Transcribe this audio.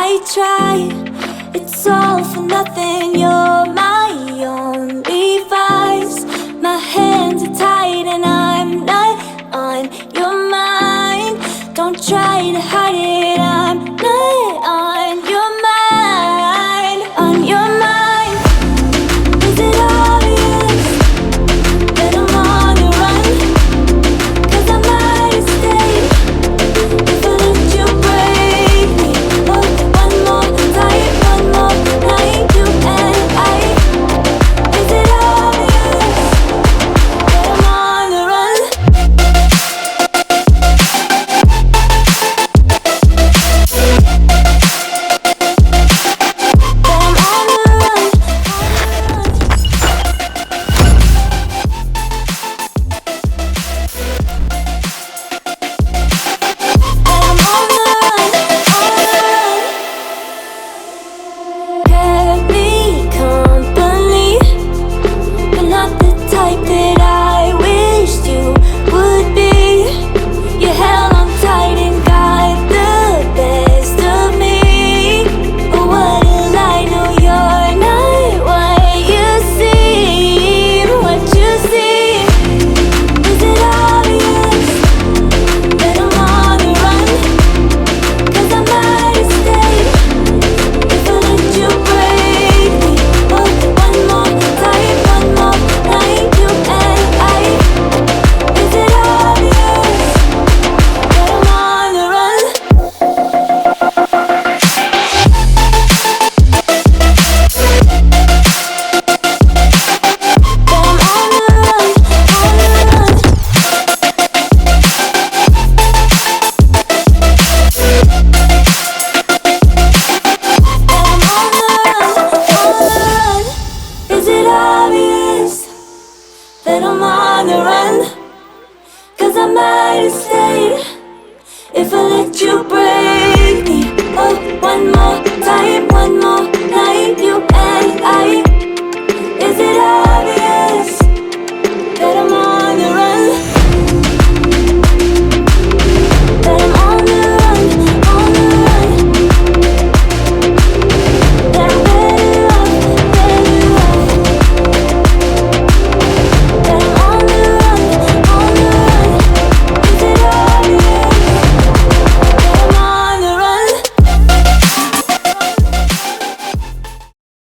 I try, it's all for nothing. You're my only vice. My hands are tied and I'm not on your mind. Don't try to hide it, I'm not on your mind. On your mind. Is it obvious that I'm on the run? 'Cause I might have stayed if I let you break me. Oh, one more time, one more night, you and I. Is it obvious that I'm on the run? That I'm on the run, 'cause I might have stayed if I let you break me. Oh, one more time, one more night, you and I.